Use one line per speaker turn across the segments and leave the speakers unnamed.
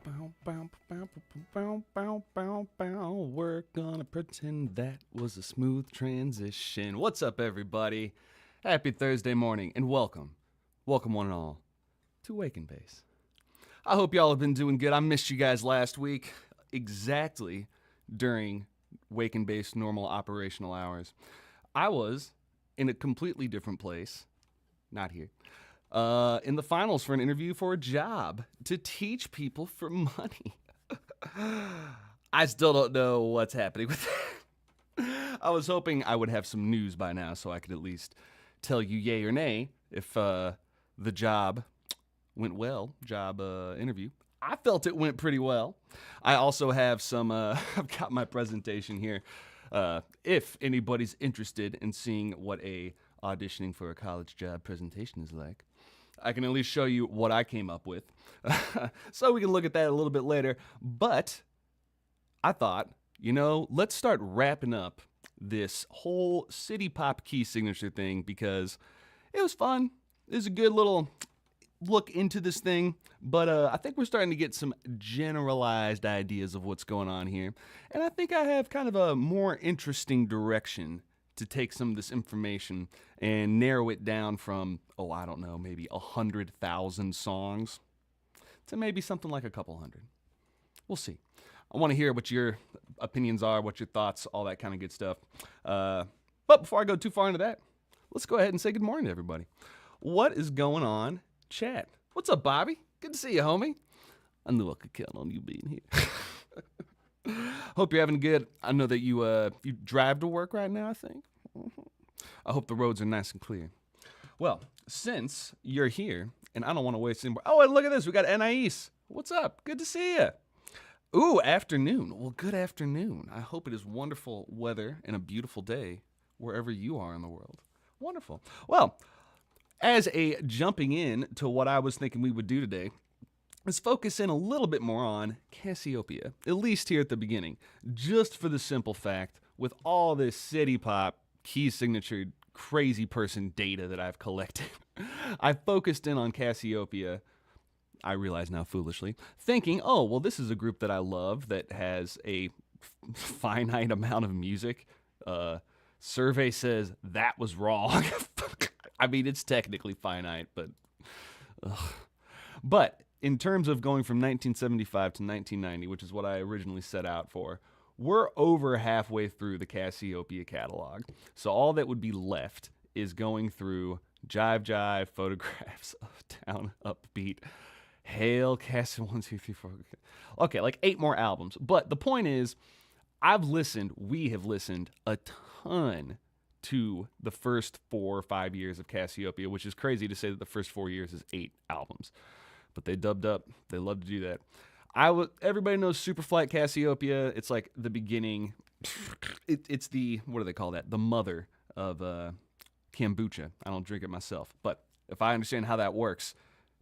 We're gonna pretend that was a smooth transition. What's up, everybody? Happy Thursday morning, and welcome one and all, to Wake and Base. I hope y'all have been doing good. I missed you guys last week, exactly during Wake and Base normal operational hours. I was in a completely different place, not here, in the finals for an interview for a job to teach people for money. I still don't know what's happening with that. I was hoping I would have some news by now so I could at least tell you yay or nay if the job went well, interview. I felt it went pretty well. I also have some, I've got my presentation here. If anybody's interested in seeing what a auditioning for a college job presentation is like, I can at least show you what I came up with. So we can look at that a little bit later. But I thought, let's start wrapping up this whole city pop key signature thing because it was fun. It was a good little look into this thing, but I think we're starting to get some generalized ideas of what's going on here. And I think I have kind of a more interesting direction to take some of this information and narrow it down from, I don't know, maybe 100,000 songs to maybe something like a couple hundred. We'll see. I want to hear what your opinions are, what your thoughts, all that kind of good stuff. But before I go too far into that, let's go ahead and say good morning to everybody. What is going on, chat? What's up, Bobby? Good to see you, homie. I knew I could count on you being here. Hope you're having good. I know that you drive to work right now, I think. I hope the roads are nice and clear. Well, since you're here, and I don't want to waste any more. Oh, and look at this. We got Anais. What's up? Good to see you. Ooh, afternoon. Well, good afternoon. I hope it is wonderful weather and a beautiful day wherever you are in the world. Wonderful. Well, as a jumping in to what I was thinking we would do today, let's focus in a little bit more on Cassiopeia, at least here at the beginning, just for the simple fact, with all this city pop, key signature, crazy person data that I've collected, I focused in on Cassiopeia, I realize now foolishly, thinking, this is a group that I love that has a finite amount of music. Survey says that was wrong. I mean, it's technically finite, but... But in terms of going from 1975 to 1990, which is what I originally set out for, we're over halfway through the Cassiopeia catalog. So all that would be left is going through Jive Jive, Photographs of Down Upbeat, Hail, Cassie, 1, 2, 3, 4. Okay, like 8 more albums. But the point is, we have listened a ton to the first 4 or 5 years of Cassiopeia, which is crazy to say that the first 4 years is 8 albums. But they dubbed up. They love to do that. Everybody knows Superflight Cassiopeia. It's like the beginning. It's the, what do they call that? The mother of kombucha. I don't drink it myself. But if I understand how that works,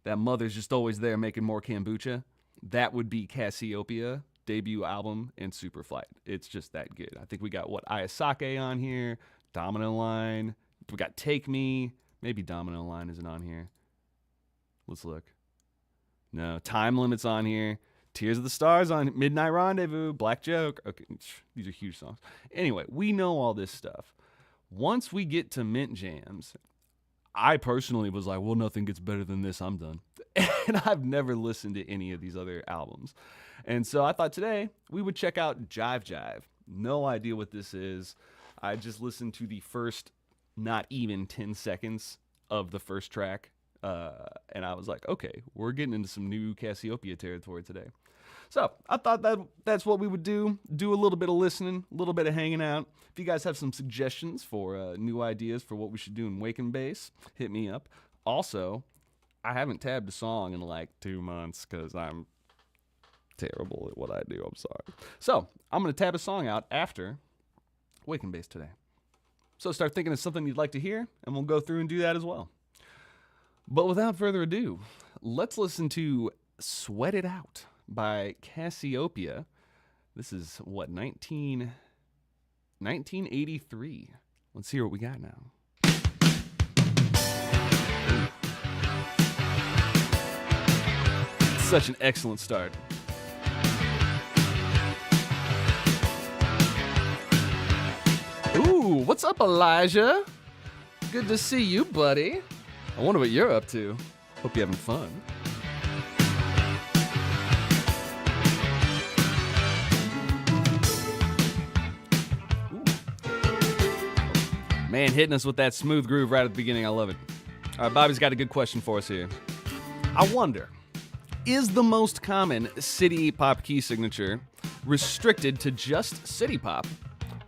that mother's just always there making more kombucha. That would be Cassiopeia, debut album, and Superflight. It's just that good. I think we got, Ayasake on here, Domino Line. We got Take Me. Maybe Domino Line isn't on here. Let's look. No, Time Limit's on here. Tears of the Stars on Midnight Rendezvous, Black Joke. Okay, these are huge songs. Anyway, we know all this stuff. Once we get to Mint Jams, I personally was like, nothing gets better than this. I'm done. And I've never listened to any of these other albums. And so I thought today we would check out Jive Jive. No idea what this is. I just listened to the first not even 10 seconds of the first track. And I was like, okay, we're getting into some new Cassiopeia territory today. So I thought that's what we would do a little bit of listening, a little bit of hanging out. If you guys have some suggestions for new ideas for what we should do in Wake and Base, hit me up. Also, I haven't tabbed a song in like 2 months because I'm terrible at what I do. I'm sorry. So I'm going to tab a song out after Wake and Base today. So start thinking of something you'd like to hear, and we'll go through and do that as well. But without further ado, let's listen to Sweat It Out by Cassiopeia. This is, 1983. Let's hear what we got now. Such an excellent start. Ooh, what's up, Elijah? Good to see you, buddy. I wonder what you're up to. Hope you're having fun. Ooh. Man, hitting us with that smooth groove right at the beginning. I love it. All right, Bobby's got a good question for us here. I wonder, is the most common city pop key signature restricted to just city pop?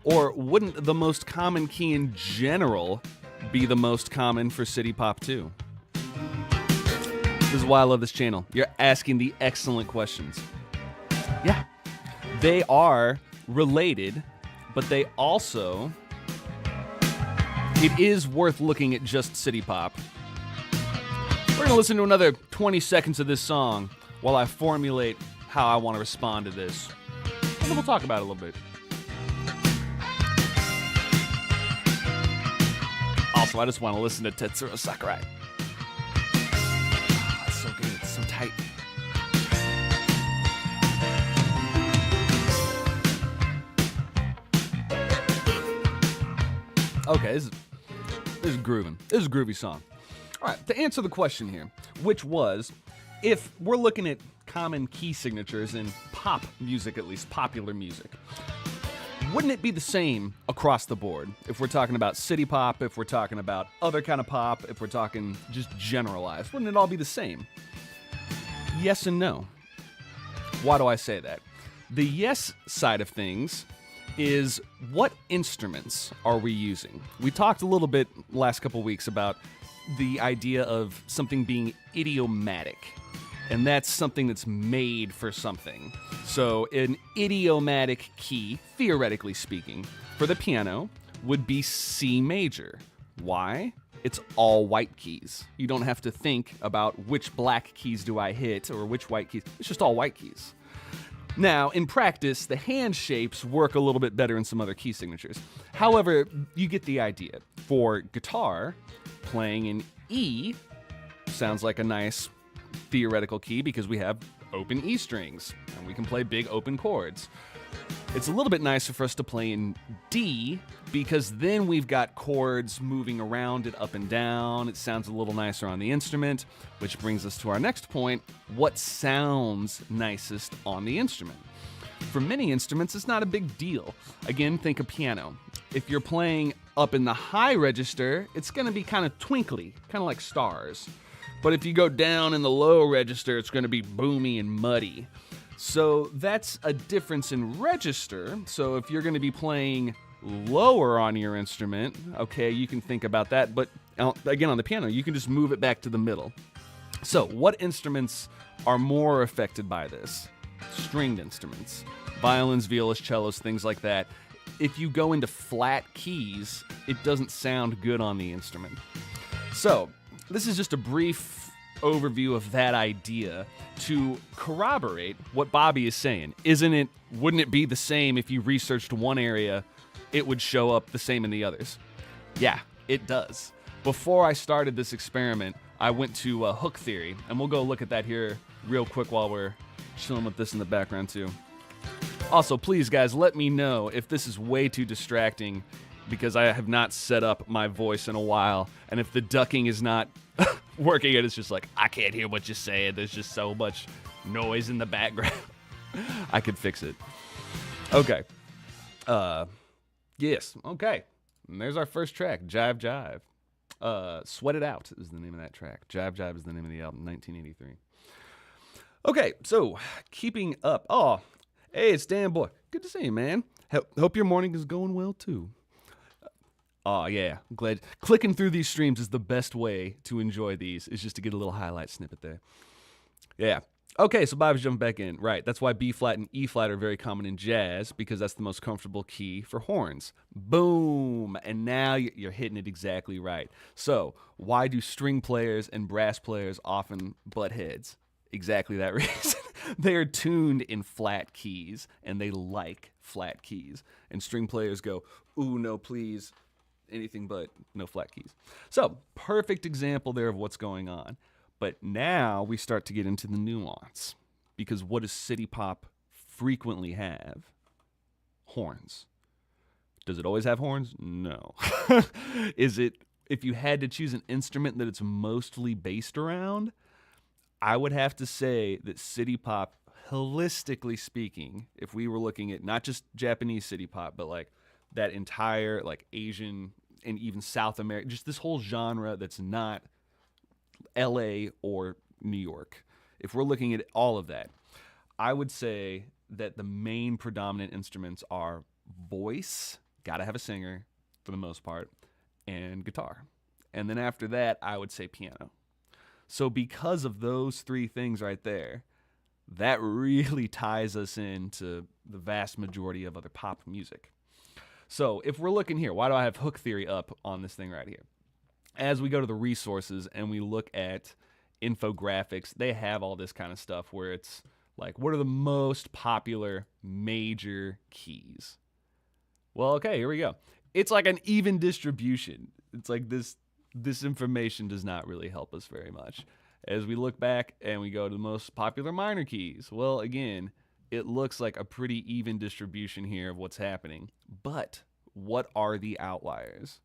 Or wouldn't the most common key in general be the most common for city pop too? This is why I love this channel. You're asking the excellent questions. Yeah, they are related, but they also, it is worth looking at just city pop. We're gonna listen to another 20 seconds of this song while I formulate how I want to respond to this. And then we'll talk about it a little bit. Also, I just want to listen to Tetsuro Sakurai. Oh, it's so good. It's so tight. Okay, this is grooving. This is a groovy song. All right, to answer the question here, which was, if we're looking at common key signatures in pop music, at least popular music, wouldn't it be the same across the board? If we're talking about city pop, if we're talking about other kind of pop, if we're talking just generalized, wouldn't it all be the same? Yes and no. Why do I say that? The yes side of things is, what instruments are we using? We talked a little bit last couple weeks about the idea of something being idiomatic. And that's something that's made for something. So an idiomatic key, theoretically speaking, for the piano would be C major. Why? It's all white keys. You don't have to think about which black keys do I hit or which white keys. It's just all white keys. Now, in practice, the hand shapes work a little bit better in some other key signatures. However, you get the idea. For guitar, playing in E sounds like a nice theoretical key because we have open E strings and we can play big open chords. It's a little bit nicer for us to play in D because then we've got chords moving around it up and down. It sounds a little nicer on the instrument, which brings us to our next point. What sounds nicest on the instrument? For many instruments, it's not a big deal. Again, think of piano. If you're playing up in the high register, it's going to be kind of twinkly, kind of like stars. But if you go down in the low register, it's going to be boomy and muddy. So that's a difference in register. So if you're going to be playing lower on your instrument, okay, you can think about that. But again, on the piano, you can just move it back to the middle. So what instruments are more affected by this? Stringed instruments, violins, violas, cellos, things like that. If you go into flat keys, it doesn't sound good on the instrument. So this is just a brief overview of that idea to corroborate what Bobby is saying. Wouldn't it be the same if you researched one area, it would show up the same in the others? Yeah, it does. Before I started this experiment, I went to hook theory, and we'll go look at that here real quick while we're chilling with this in the background too. Also, please guys, let me know if this is way too distracting because I have not set up my voice in a while, and if the ducking is not working, it's just like, I can't hear what you're saying. There's just so much noise in the background. I could fix it. Okay. Yes. Okay. And there's our first track, Jive Jive. Sweat It Out is the name of that track. Jive Jive is the name of the album, 1983. Okay, so keeping up. Oh, hey, it's Dan Boy. Good to see you, man. Hope your morning is going well, too. Oh, yeah. I'm glad. Clicking through these streams is the best way to enjoy these, is just to get a little highlight snippet there. Yeah. Okay, so Bob's jumping back in. Right, that's why B flat and E flat are very common in jazz, because that's the most comfortable key for horns. Boom! And now you're hitting it exactly right. So, why do string players and brass players often butt heads? Exactly that reason. They are tuned in flat keys, and they like flat keys. And string players go, ooh, no, please. Anything but no flat keys. So, perfect example there of what's going on. But now we start to get into the nuance. Because what does city pop frequently have? Horns. Does it always have horns? No. Is it, if you had to choose an instrument that it's mostly based around, I would have to say that city pop, holistically speaking, if we were looking at not just Japanese city pop, but like that entire like Asian and even South America, just this whole genre that's not LA or New York. If we're looking at all of that, I would say that the main predominant instruments are voice, gotta have a singer for the most part, and guitar. And then after that, I would say piano. So because of those three things right there, that really ties us into the vast majority of other pop music. So if we're looking here, why do I have hook theory up on this thing right here? As we go to the resources and we look at infographics, they have all this kind of stuff where it's like, what are the most popular major keys? Well, okay, here we go. It's like an even distribution. It's like this information does not really help us very much. As we look back and we go to the most popular minor keys, well, again, it looks like a pretty even distribution here of what's happening. But what are the outliers?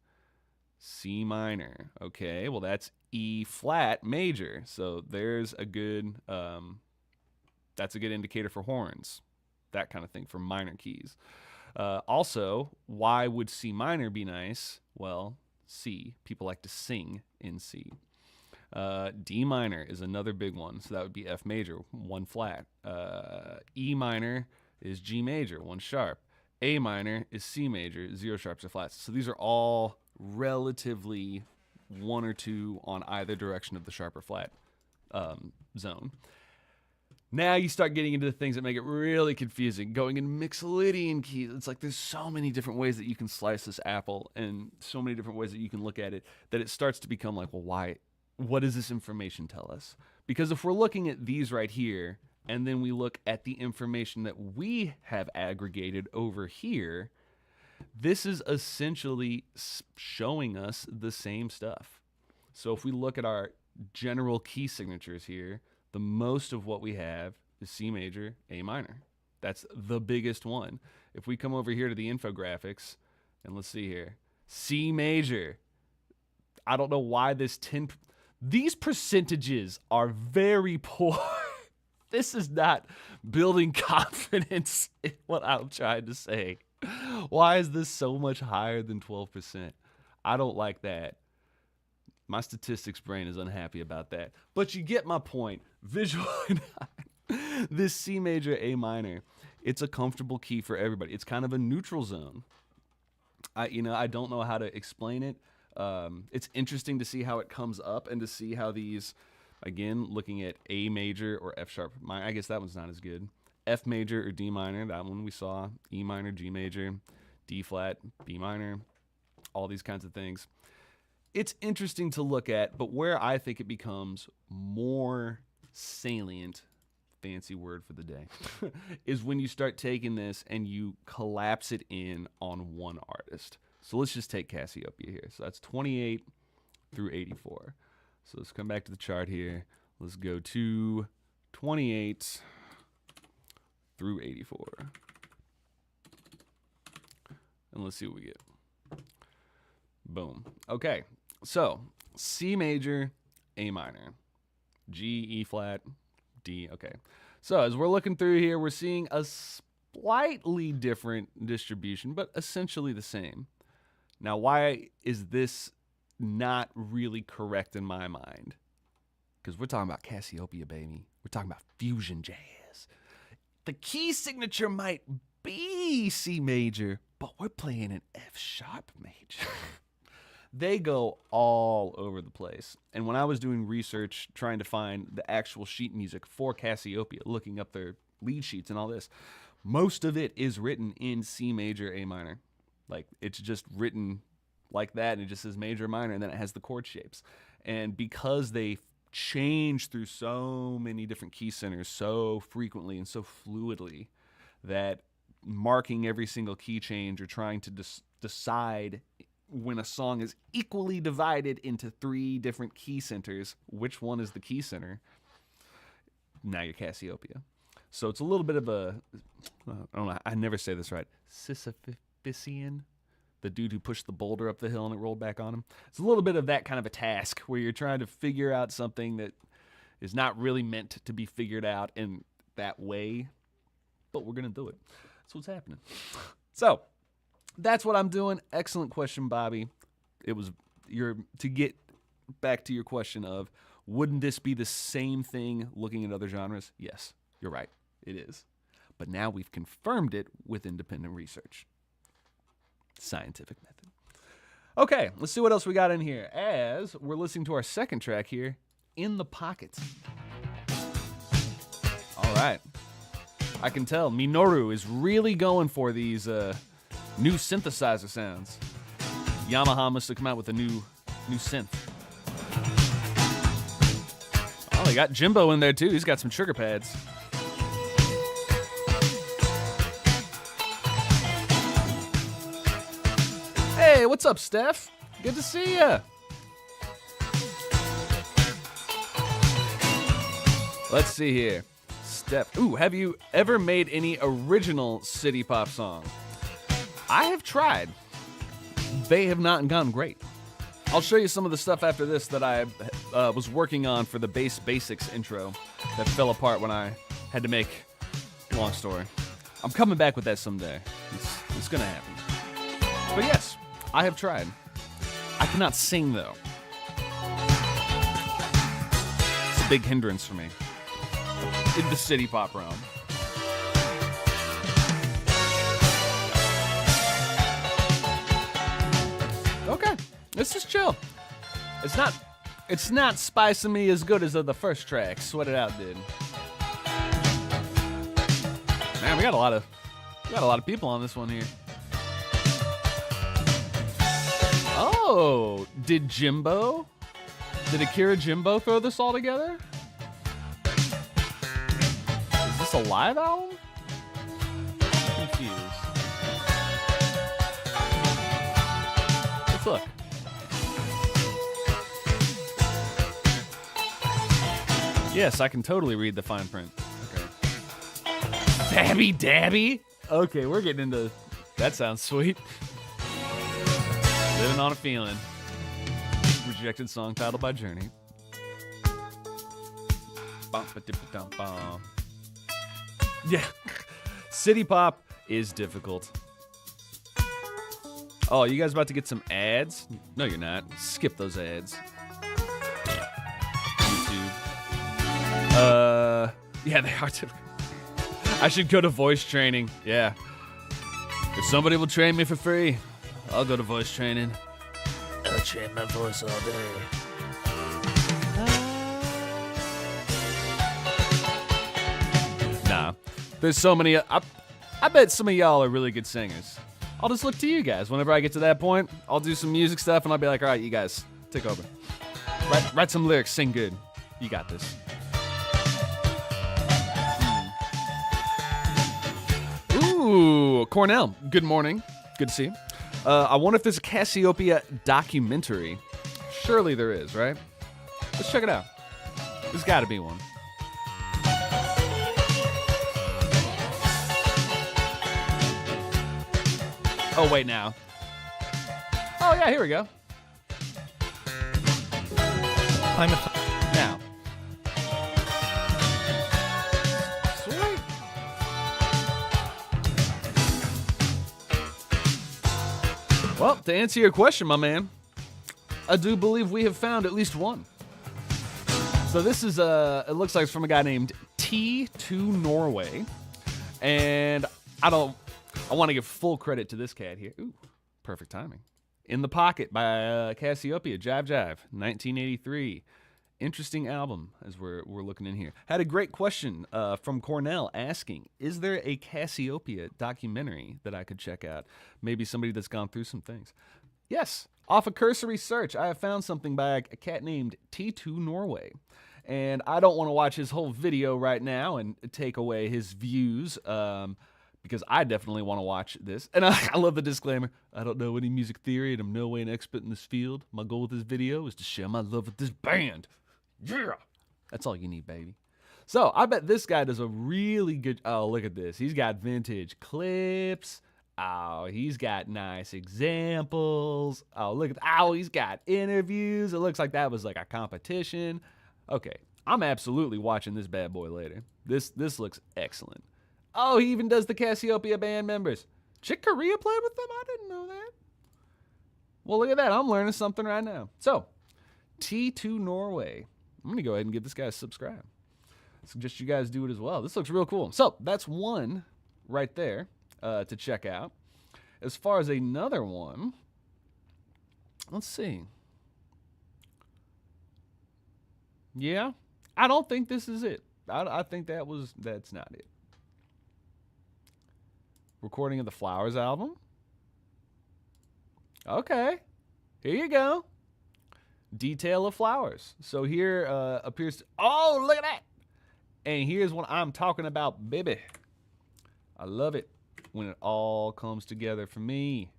C minor. Okay, well, that's E flat major. So there's a good, that's a good indicator for horns, that kind of thing for minor keys. Also, why would C minor be nice? Well, C. People like to sing in C. D minor is another big one, so that would be F major, 1 flat. E minor is G major, 1 sharp. A minor is C major, 0 sharps or flats. So these are all relatively 1 or 2 on either direction of the sharp or flat zone. Now you start getting into the things that make it really confusing. Going into Mixolydian keys, it's like there's so many different ways that you can slice this apple and so many different ways that you can look at it that it starts to become like, well, why? What does this information tell us? Because if we're looking at these right here, and then we look at the information that we have aggregated over here, this is essentially showing us the same stuff. So if we look at our general key signatures here, the most of what we have is C major, A minor. That's the biggest one. If we come over here to the infographics, and let's see here, C major. I don't know why these percentages are very poor. This is not building confidence in what I'm trying to say. Why is this so much higher than 12%? I don't like that. My statistics brain is unhappy about that. But you get my point. Visual. This C major, A minor, it's a comfortable key for everybody. It's kind of a neutral zone. I don't know how to explain it. It's interesting to see how it comes up and to see how these, again, looking at A major or F sharp minor, I guess that one's not as good. F major or D minor, that one we saw. E minor, G major, D flat, B minor, all these kinds of things. It's interesting to look at, but where I think it becomes more salient, fancy word for the day, is when you start taking this and you collapse it in on one artist. So let's just take Cassiopeia here. So that's 28 through 84. So let's come back to the chart here. Let's go to 28 through 84. And let's see what we get. Boom. Okay. So C major, A minor, G, E flat, D. Okay. So as we're looking through here, we're seeing a slightly different distribution, but essentially the same. Now, why is this not really correct in my mind? Because we're talking about Cassiopeia, baby. We're talking about fusion jazz. The key signature might be C major, but we're playing an F sharp major. They go all over the place. And when I was doing research, trying to find the actual sheet music for Cassiopeia, looking up their lead sheets and all this, most of it is written in C major, A minor. Like, it's just written like that, and it just says major, minor, and then it has the chord shapes. And because they change through so many different key centers so frequently and so fluidly, that marking every single key change or trying to decide when a song is equally divided into 3 different key centers, which one is the key center, now you're Cassiopeia. So it's a little bit of a, I don't know, I never say this right, Sisyphean, The dude who pushed the boulder up the hill and it rolled back on him. It's a little bit of that kind of a task where you're trying to figure out something that is not really meant to be figured out in that way, but we're going to do it. That's what's happening. So that's what I'm doing. Excellent question, Bobby. It was to get back to your question of, wouldn't this be the same thing looking at other genres? Yes, you're right. It is. But now we've confirmed it with independent research. Scientific method. Okay, let's see what else we got in here. As we're listening to our second track here, In the Pocket. All right. I can tell Minoru is really going for these new synthesizer sounds. Yamaha must have come out with a new synth. Oh, they got Jimbo in there too. He's got some trigger pads. Hey, what's up, Steph? Good to see ya. Let's see here. Steph. Ooh, have you ever made any original city pop song? I have tried. They have not gone great. I'll show you some of the stuff after this that I was working on for the Bass Basics intro that fell apart when I had to make. Long story. I'm coming back with that someday. It's gonna happen. But yes, I have tried. I cannot sing, though. It's a big hindrance for me in the city pop realm. Okay, let's just chill. It's not spicing me as good as the first track, Sweat It Out did. Man, we got a lot of people on this one here. Oh, did Akira Jimbo throw this all together? Is this a live album? I'm confused. Let's look. Yes, I can totally read the fine print. Okay. Dabby Dabby? Okay, we're getting into... That sounds sweet. Living on a Feeling. Rejected song title by Journey. Yeah. City pop is difficult. Oh, you guys about to get some ads? No, you're not. Skip those ads. YouTube. Yeah, they are difficult. I should go to voice training. Yeah. If somebody will train me for free, I'll go to voice training. I'll train my voice all day. Nah. There's so many... I bet some of y'all are really good singers. I'll just look to you guys. Whenever I get to that point, I'll do some music stuff and I'll be like, all right, you guys, take over. Write some lyrics, sing good. You got this. Ooh, Cornell, good morning. Good to see you. I wonder if there's a Cassiopeia documentary. Surely there is, right? Let's check it out. There's got to be one. Oh, wait, now. Oh, yeah, here we go. Now. Sweet. Well, to answer your question, my man, I do believe we have found at least one. So this is, it looks like it's from a guy named T2 Norway. And I want to give full credit to this cat here. Ooh, perfect timing. In the Pocket by Cassiopeia, Jive Jive, 1983. Interesting album as we're looking in here. Had a great question from Cornell asking, is there a Cassiopeia documentary that I could check out? Maybe somebody that's gone through some things. Yes, off a cursory search, I have found something by a cat named T2 Norway. And I don't want to watch his whole video right now and take away his views, because I definitely want to watch this. And I love the disclaimer. I don't know any music theory, and I'm no way an expert in this field. My goal with this video is to share my love with this band. Yeah! That's all you need, baby. So, I bet this guy does a really good... Oh, look at this. He's got vintage clips, Oh, he's got nice examples. Oh, look at, oh, he's got interviews. It looks like that was like a competition. Okay, I'm absolutely watching this bad boy later. This looks excellent. Oh, he even does the Cassiopeia band members. Chick Corea played with them? I didn't know that. Well, look at that. I'm learning something right now. So, T2 Norway. I'm going to go ahead and give this guy a subscribe. I suggest you guys do it as well. This looks real cool. So, that's one right there to check out. As far as another one, let's see. Yeah, I don't think this is it. I think that's not it. Recording of the Flowers album. Okay, here you go. Detail of Flowers. So here appears to, oh, look at that. And here's what I'm talking about, baby. I love it when it all comes together for me.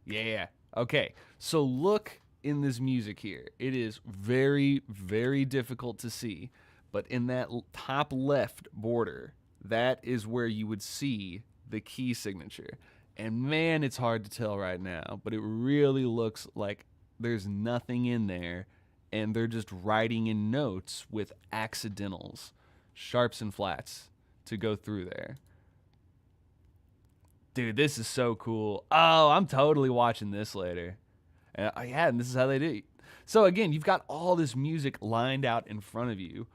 Yeah. Okay, so look in this music here. It is very, very difficult to see, but in that top left border, that is where you would see the key signature. And man, it's hard to tell right now, but it really looks like there's nothing in there, and they're just writing in notes with accidentals, sharps and flats to go through there. Dude, this is so cool. Oh, I'm totally watching this later. Yeah, and this is how they do it. So again, you've got all this music lined out in front of you,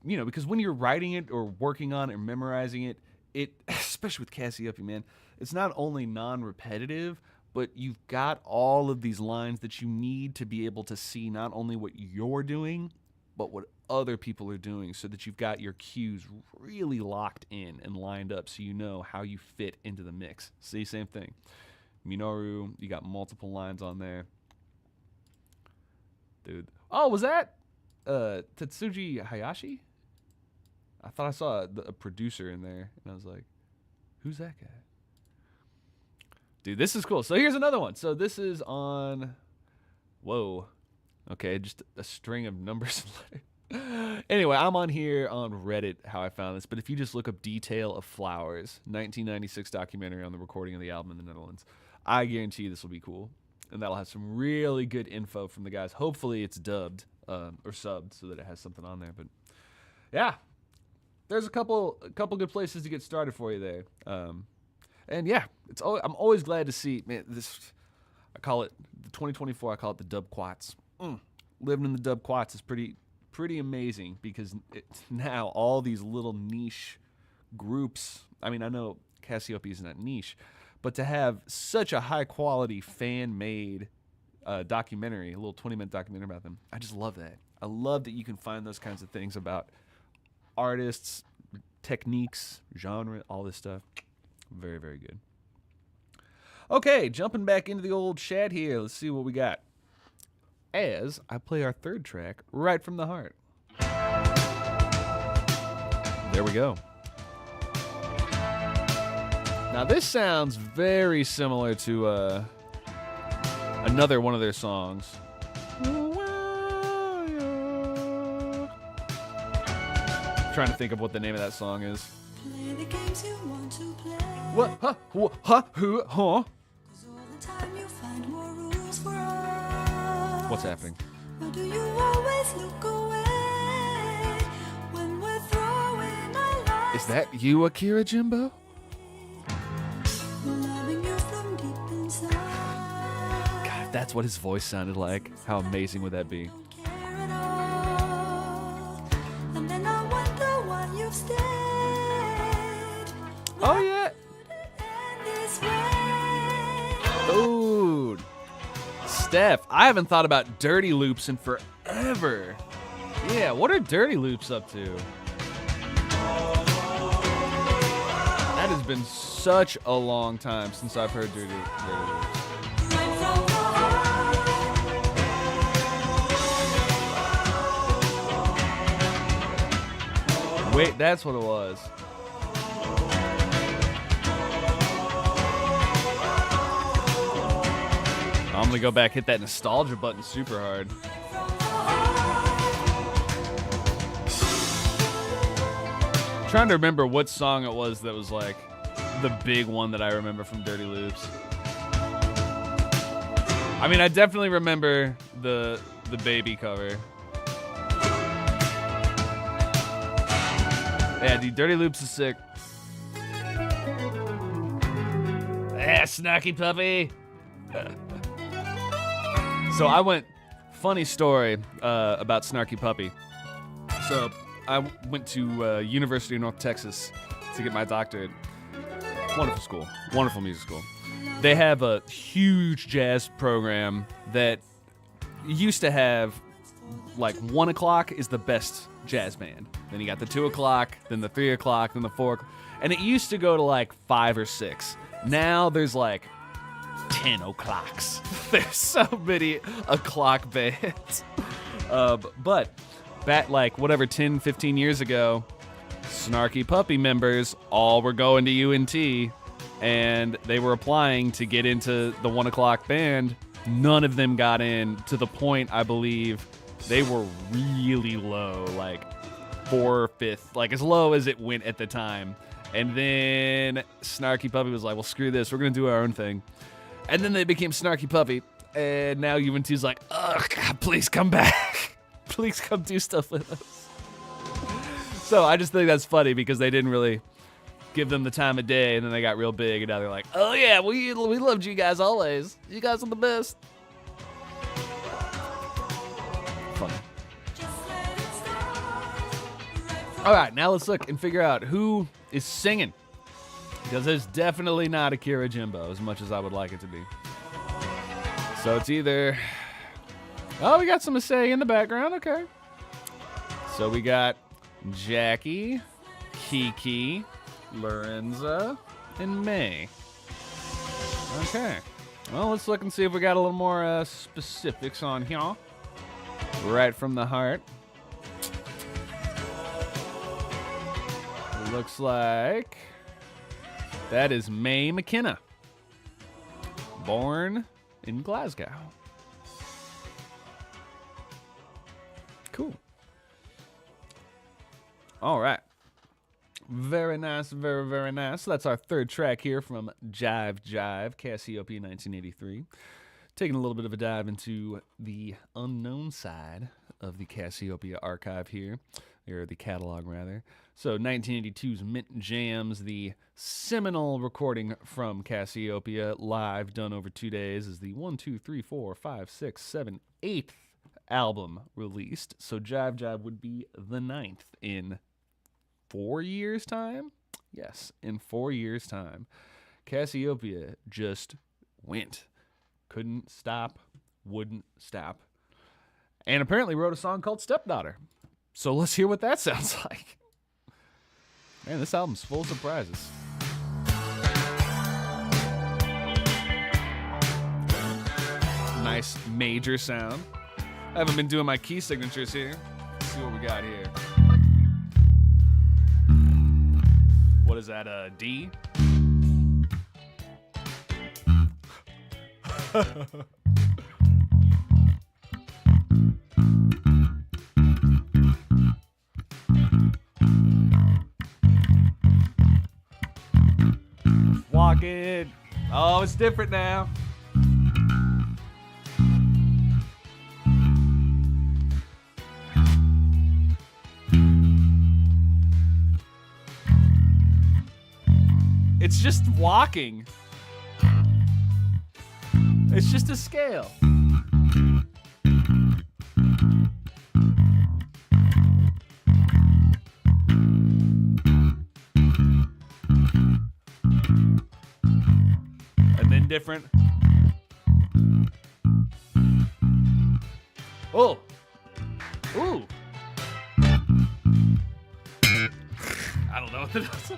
you know, because when you're writing it or working on it or memorizing it, especially with Cassiopeia, man, it's not only non-repetitive, but you've got all of these lines that you need to be able to see not only what you're doing, but what other people are doing, so that you've got your cues really locked in and lined up so you know how you fit into the mix. See, same thing. Minoru, you got multiple lines on there. Dude. Oh, was that Tetsuji Hayashi? I thought I saw a producer in there, and I was like, who's that guy? Dude, this is cool. So here's another one. So this is on, whoa. Okay, just a string of numbers and letters. Anyway, I'm on here on Reddit, how I found this. But if you just look up Detail of Flowers, 1996 documentary on the recording of the album in the Netherlands, I guarantee you this will be cool. And that'll have some really good info from the guys. Hopefully it's dubbed or subbed so that it has something on there. But yeah, there's a couple good places to get started for you there. And yeah, I'm always glad to see, man, this, I call it, the 2024, I call it the dub quats. Living in the dub quats is pretty amazing, because now all these little niche groups, I mean, I know Cassiopeia is not niche, but to have such a high quality fan made documentary, a little 20-minute documentary about them, I just love that. I love that you can find those kinds of things about artists, techniques, genre, all this stuff. Very, very good. Okay, jumping back into the old chat here. Let's see what we got. As I play our third track, Right from the Heart. There we go. Now this sounds very similar to another one of their songs. Trying to think of what the name of that song is. Play the games you want to play. What? Huh? What? Huh? Who? Huh? What's happening? Why do you always look away when we're throwing our lives? Is that you, Akira Jimbo? Loving you from deep inside. God, that's what his voice sounded like. How amazing would that be? And then I wonder why you've stayed. Oh yeah. Dude. Steph, I haven't thought about Dirty Loops in forever. Yeah, what are Dirty Loops up to? That has been such a long time since I've heard Dirty Loops. Wait, that's what it was. I'm gonna go back, hit that nostalgia button super hard. Trying to remember what song it was that was like the big one that I remember from Dirty Loops. I mean, I definitely remember the baby cover. Yeah, dude, Dirty Loops is sick. Yeah, Snarky Puppy. So I went, funny story about Snarky Puppy. So I went to University of North Texas to get my doctorate. Wonderful school, wonderful music school. They have a huge jazz program that used to have, like, 1 o'clock is the best jazz band. Then you got the 2 o'clock, then the 3 o'clock, then the 4 o'clock. And it used to go to like 5 or 6. Now there's like 10 o'clocks. There's so many o'clock bands. But back like whatever 10, 15 years ago, Snarky Puppy members all were going to UNT and they were applying to get into the 1 o'clock band. None of them got in, to the point, I believe, they were really low, like 4th or 5th, like as low as it went at the time. And then Snarky Puppy was like, well, screw this, we're going to do our own thing. And then they became Snarky Puppy, and now UNT's like, oh, God, please come back. Please come do stuff with us. So I just think that's funny because they didn't really give them the time of day, and then they got real big, and now they're like, oh yeah, we loved you guys always. You guys are the best. Funny. All right, now let's look and figure out who is singing, because it's definitely not Akira Jimbo as much as I would like it to be. So it's either, oh, we got some Issei in the background, okay. So we got Jackie, Kiki, Lorenza, and May. Okay. Well, let's look and see if we got a little more specifics on here. Right from the heart. Looks like that is May McKenna. Born in Glasgow. Cool. All right. Very nice, very, very nice. So that's our third track here from Jive Jive, Cassiopeia 1983. Taking a little bit of a dive into the unknown side of the Cassiopeia archive here, or the catalog rather. So 1982's Mint Jams, the seminal recording from Cassiopeia, live, done over 2 days, is the 1, 2, 3, 4, 5, 6, 7, 8th album released. So Jive Jive would be the 9th in 4 years' time? Yes, in 4 years' time. Cassiopeia just went. Couldn't stop, wouldn't stop. And apparently wrote a song called Stepdaughter. So let's hear what that sounds like. Man, this album's full of surprises. Nice major sound. I haven't been doing my key signatures here. Let's see what we got here. What is that, D? Walk it. Oh, it's different now. It's just walking. It's just a scale. And then different. Oh. Ooh. I don't know what that is.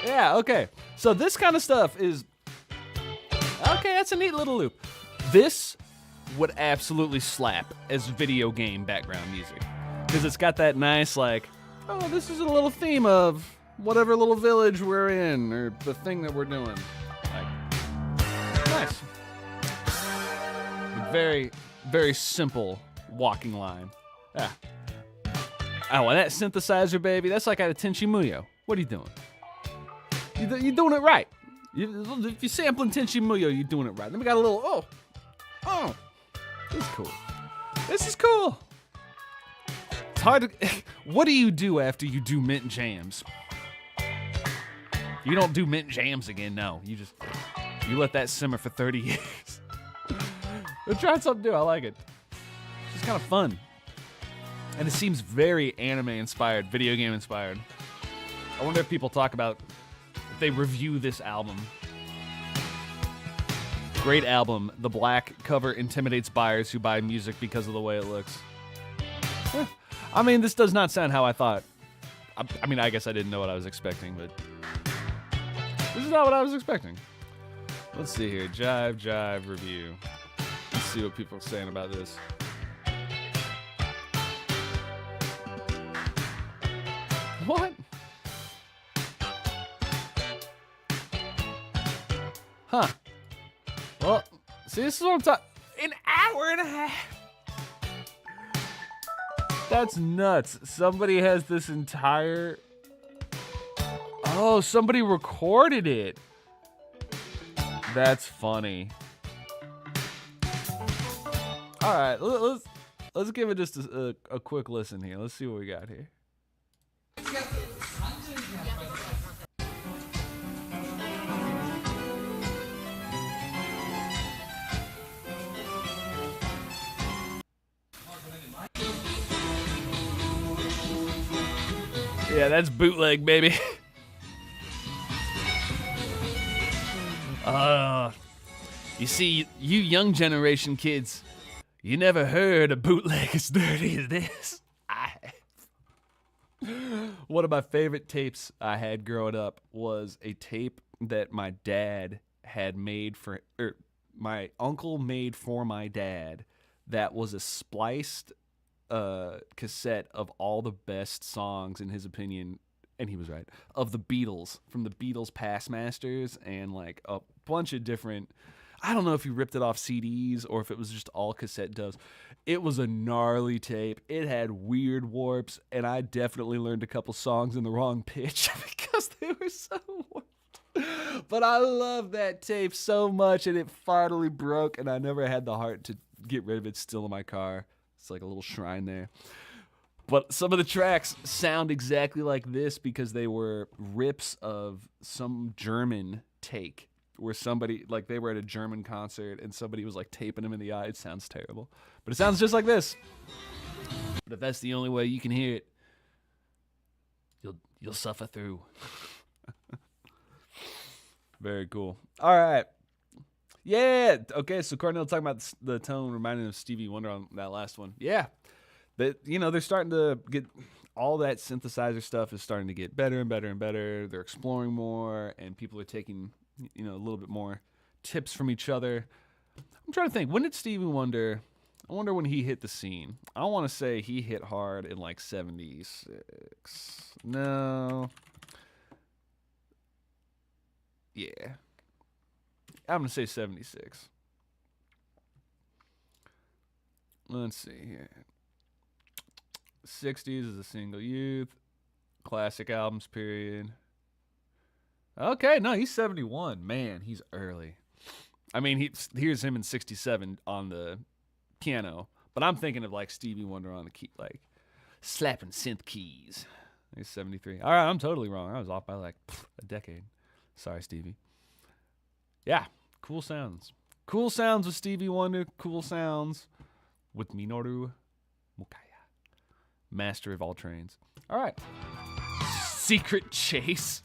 Yeah, okay. So this kind of stuff is... Okay, that's a neat little loop. This would absolutely slap as video game background music. Because it's got that nice, like, oh, this is a little theme of whatever little village we're in, or the thing that we're doing. Like, nice. Very, very simple walking line. Yeah. Oh, and that synthesizer, baby, that's like out of Tenchi Muyo. What are you doing? You're doing it right. If you're sampling Tenchi Muyo, you're doing it right. Then we got a little, oh. This is cool. This is cool. It's hard to, what do you do after you do mint jams? You don't do mint jams again, no. You let that simmer for 30 years. We're trying something new, I like it. It's just kind of fun. And it seems very anime inspired, video game inspired. I wonder if people talk about, if they review this album. Great album. The black cover intimidates buyers who buy music because of the way it looks. I mean, this does not sound how I thought. I mean, I guess I didn't know what I was expecting, but this is not what I was expecting. Let's see here. Jive review. Let's see what people are saying about this. What? Huh. Well, see, this is what I'm talking. An hour and a half. That's nuts. Somebody has this entire. Oh, somebody recorded it. That's funny. All right, let's give it just a quick listen here. Let's see what we got here. Yeah, that's bootleg, baby. You see, you young generation kids, you never heard a bootleg as dirty as this. I have. One of my favorite tapes I had growing up was a tape that my dad had made for, or my uncle made for my dad. That was a spliced cassette of all the best songs, in his opinion, and he was right, of the Beatles, from the Beatles Past Masters, and like a bunch of different, I don't know if he ripped it off CDs or if it was just all cassette dubs. It was a gnarly tape. It had weird warps, and I definitely learned a couple songs in the wrong pitch because they were so warped. But I love that tape so much, and it finally broke, and I never had the heart to get rid of it. It's still in my car. It's like a little shrine there. But some of the tracks sound exactly like this because they were rips of some German take where somebody, like they were at a German concert and somebody was like taping them in the eye. It sounds terrible, but it sounds just like this. But if that's the only way you can hear it, you'll suffer through. Very cool. All right. Yeah. Okay. So Cornell talking about the tone reminding of Stevie Wonder on that last one. Yeah. They're starting to get all that synthesizer stuff is starting to get better and better and better. They're exploring more, and people are taking, a little bit more tips from each other. I'm trying to think. When did Stevie Wonder? I wonder when he hit the scene. I want to say he hit hard in like 76. No. Yeah. I'm going to say 76. Let's see here. 60s is a single youth. Classic albums period. Okay, no, he's 71. Man, he's early. I mean, here's him in 67 on the piano. But I'm thinking of like Stevie Wonder on the key, like slapping synth keys. He's 73. All right, I'm totally wrong. I was off by like a decade. Sorry, Stevie. Yeah, cool sounds. Cool sounds with Stevie Wonder. Cool sounds with Minoru Mukaya. Master of all trains. All right. Secret Chase.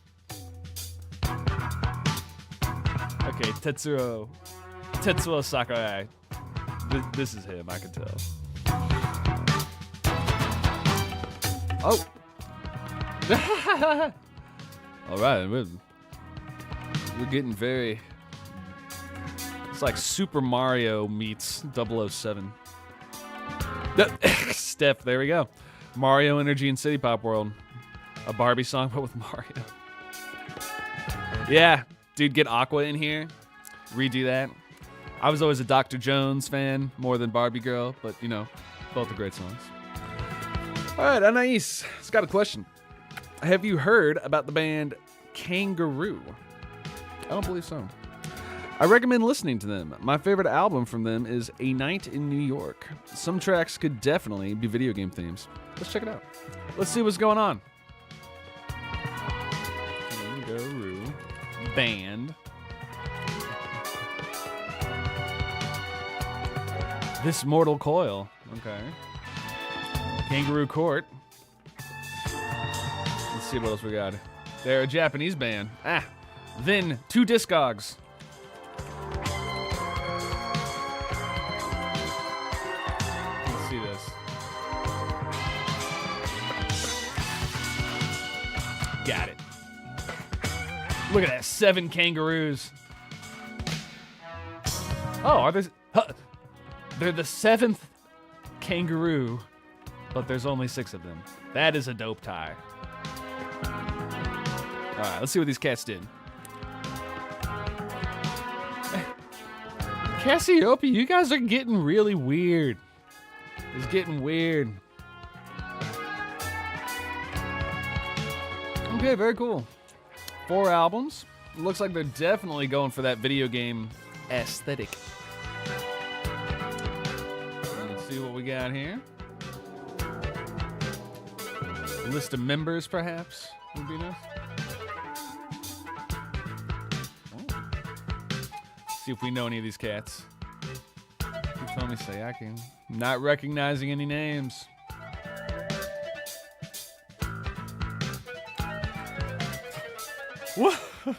Okay, Tetsuo Sakurai. This is him, I can tell. Oh. All right, we're getting very. It's like Super Mario meets 007. Steph, there we go. Mario energy in City Pop World. A Barbie song, but with Mario. Yeah, dude, get Aqua in here. Redo that. I was always a Dr. Jones fan more than Barbie Girl, but, both are great songs. All right, Anais has got a question. Have you heard about the band Kangaroo? I don't believe so. I recommend listening to them. My favorite album from them is A Night in New York. Some tracks could definitely be video game themes. Let's check it out. Let's see what's going on. Kangaroo band. This Mortal Coil. Okay. Kangaroo Court. Let's see what else we got. They're a Japanese band. Then 2 Discogs. Let's see this. Got it. Look at that, 7 kangaroos. Oh, are there? They're the 7th kangaroo, but there's only 6 of them. That is a dope tie. All right, let's see what these cats did. Cassiope, you guys are getting really weird. It's getting weird. Okay, very cool. 4 albums. Looks like they're definitely going for that video game aesthetic. Let's see what we got here. A list of members, perhaps, would be nice. See if we know any of these cats. You told me say I can. Not recognizing any names. What? All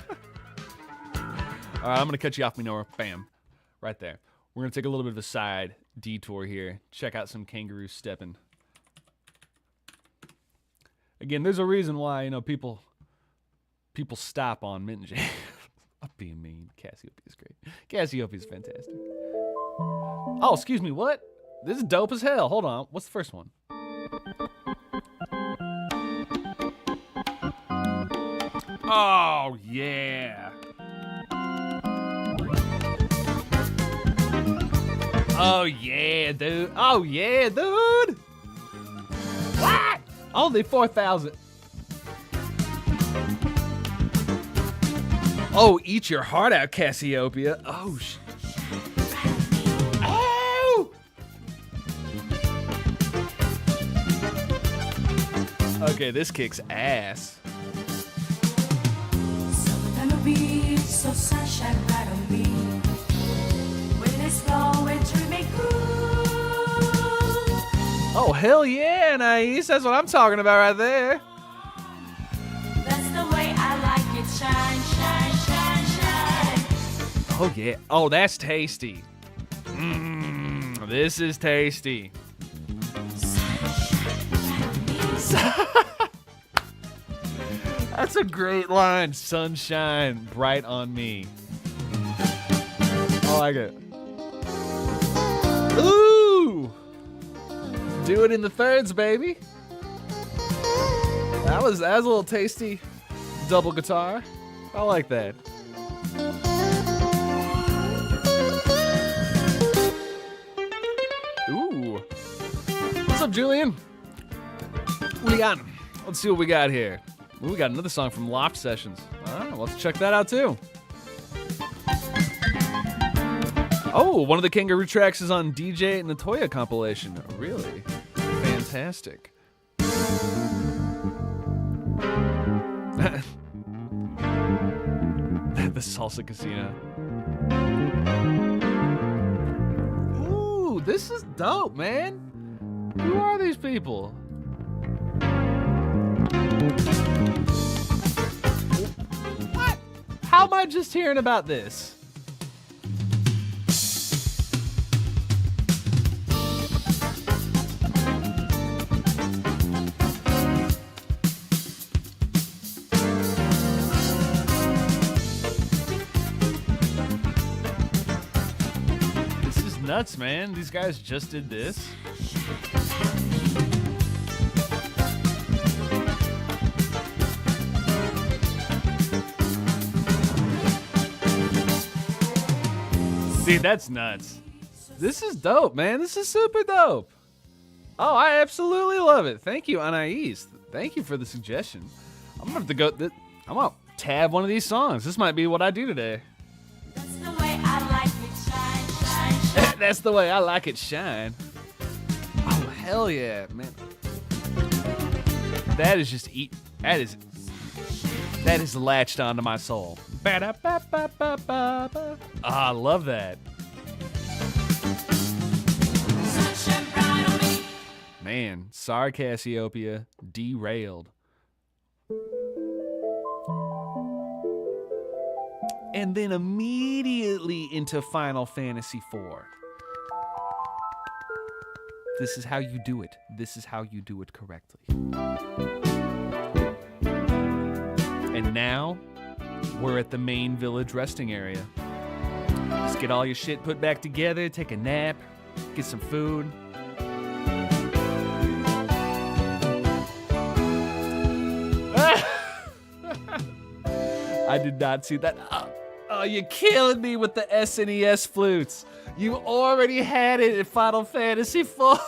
right, I'm gonna cut you off, Minoru. Bam, right there. We're gonna take a little bit of a side detour here. Check out some kangaroo stepping. Again, there's a reason why people stop on Mint J. I'm being mean. Cassiope is great. Cassiope is fantastic. Oh, excuse me, what? This is dope as hell. Hold on. What's the first one? Oh, yeah. Oh, yeah, dude. Oh, yeah, dude. What? Only 4,000. Oh, eat your heart out, Cassiopeia. Oh, oh! Okay, this kicks ass.
So sunshine right on me. When it's flowing through me cool.
Oh, hell yeah, Nice. That's what I'm talking about right there.
That's the way I like it. Shine, shine, shine, shine.
Oh, yeah. Oh, that's tasty. This is tasty. That's a great line. Sunshine bright on me. I like it. Ooh! Do it in the thirds, baby. That was a little tasty double guitar. I like that. Ooh. What's up, Julian? What do you got? Let's see what we got here. Ooh, we got another song from Loft Sessions. All right, let's check that out too. Oh, one of the Kangaroo tracks is on DJ Natoya compilation. Really? Fantastic. The Salsa Casino. Ooh, this is dope, man. Who are these people? What? How am I just hearing about this? This is nuts, man. These guys just did this. Dude, that's nuts. This is dope, man. This is super dope. Oh, I absolutely love it. Thank you, Anais. Thank you for the suggestion. I'm gonna have to go. I'm gonna tab one of these songs. This might be what I do today.
That's the way I like it. Shine, shine, shine.
That's the way I like it. Shine. Oh hell yeah, man. That is just That is latched onto my soul. Ba-da-ba-ba-ba-ba-ba. Ah, I love that.
Sunshine bright on me.
Man, sorry Cassiopeia, derailed. And then immediately into Final Fantasy IV. This is how you do it. This is how you do it correctly. And now, we're at the main village resting area. Just get all your shit put back together, take a nap, get some food. I did not see that. Oh, you're killing me with the SNES flutes. You already had it in Final Fantasy IV.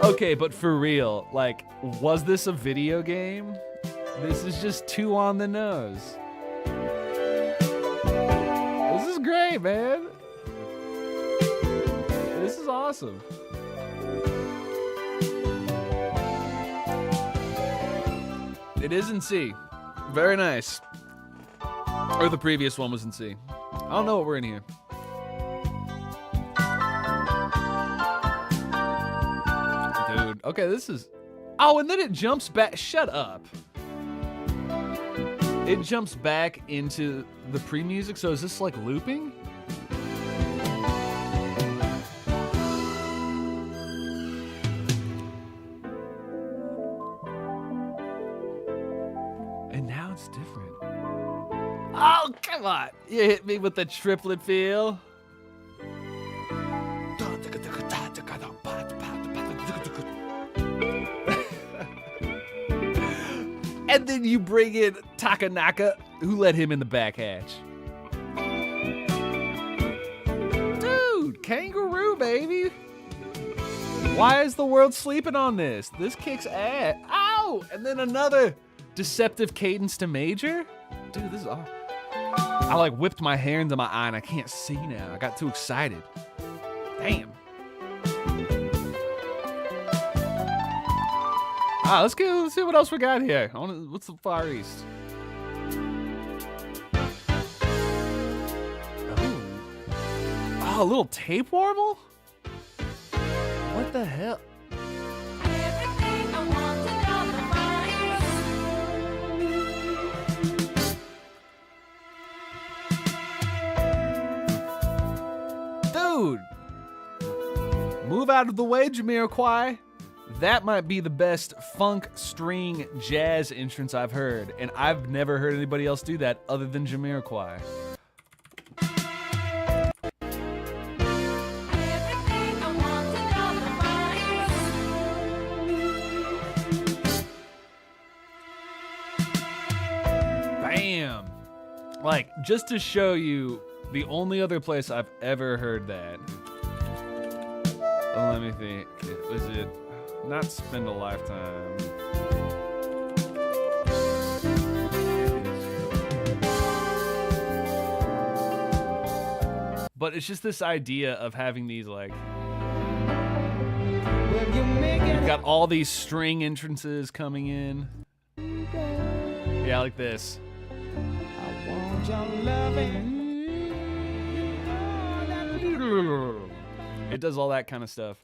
Okay, but for real, like, was this a video game? This is just too on the nose. This is great, man. This is awesome. It is in C. Very nice. Or the previous one was in C. I don't know what we're in here. Dude, okay, this is... Oh, and then it jumps back... Shut up. It jumps back into the pre-music, so is this like looping? And now it's different. Oh, come on. You hit me with the triplet feel. And then you bring in Takanaka, who let him in the back hatch. Dude, kangaroo, baby. Why is the world sleeping on this? This kicks ass. Ow! And then another deceptive cadence to major? Dude, this is all... I like whipped my hair into my eye and I can't see now. I got too excited. Damn. Let's see what else we got here. What's the Far East? Oh, a little tape warble? What the hell?
Everything I want to know the
Dude! Move out of the way, Jamiroquai. That might be the best funk string jazz entrance I've heard, and I've never heard anybody else do that other than Jamiroquai.
Everything I want to know the
Bam! Like, just to show you the only other place I've ever heard that. Oh, let me think. Was it not Spend a Lifetime? But it's just this idea of having these, like, you've got all these string entrances coming in. Yeah, like this. I want your loving. It does all that kind of stuff.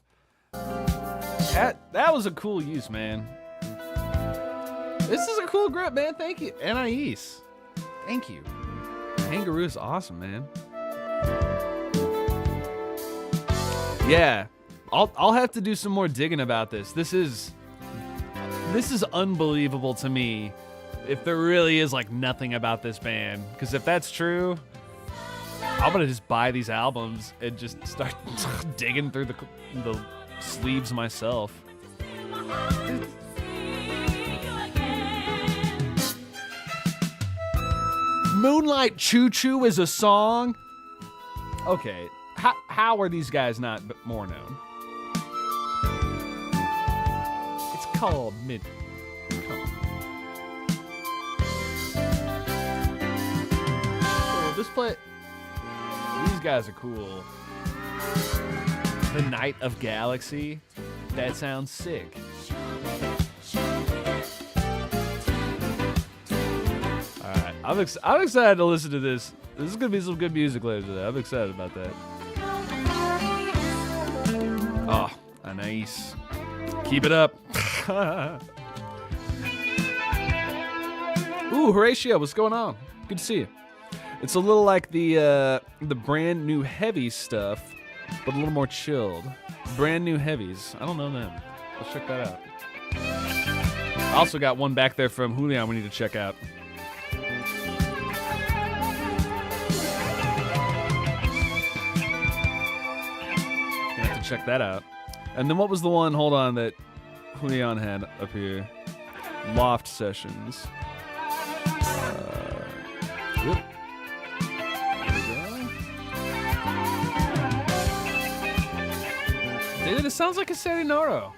That was a cool use, man. This is a cool grip, man. Thank you, Anais. Thank you. Kangaroo is awesome, man. Yeah, I'll have to do some more digging about this. This is unbelievable to me. If there really is like nothing about this band, because if that's true, I'm gonna just buy these albums and just start digging through the sleeves myself. Moonlight Choo Choo is a song? Okay, how are these guys not more known? It's called Mid. Come on. So this play. These guys are cool. The Night of Galaxy. That sounds sick. Alright, I'm excited to listen to this. This is gonna be some good music later today. I'm excited about that. Oh, nice. Keep it up. Ooh, Horatio, what's going on? Good to see you. It's a little like the brand new heavy stuff, but a little more chilled. Brand new heavies. I don't know them. Let's check that out. I also got one back there from Julian we need to check out. Gonna have to check that out. And then what was the one, hold on, that Julian had up here? Loft Sessions. Yep. Dude, it sounds like a Serinoro.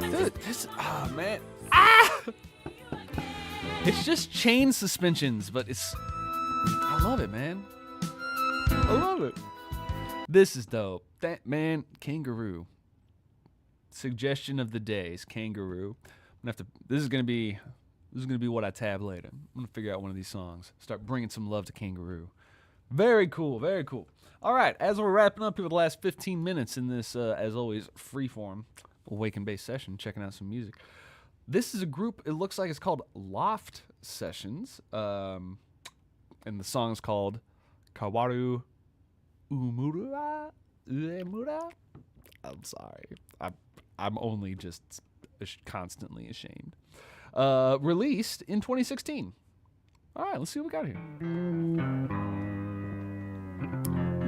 Dude, this, oh man. Ah! It's just chain suspensions, but I love it, man. I love it. This is dope. That, man, Kangaroo. Suggestion of the day is Kangaroo. I'm gonna have to, this is gonna be what I tab later. I'm gonna figure out one of these songs. Start bringing some love to Kangaroo. Very cool, very cool. All right, as we're wrapping up here with the last 15 minutes in this, as always, freeform Wake and Base session, checking out some music. This is a group, it looks like it's called Loft Sessions, and the song is called Kawaru Umura. I'm sorry. I'm only just constantly ashamed. Released in 2016. All right, let's see what we got here.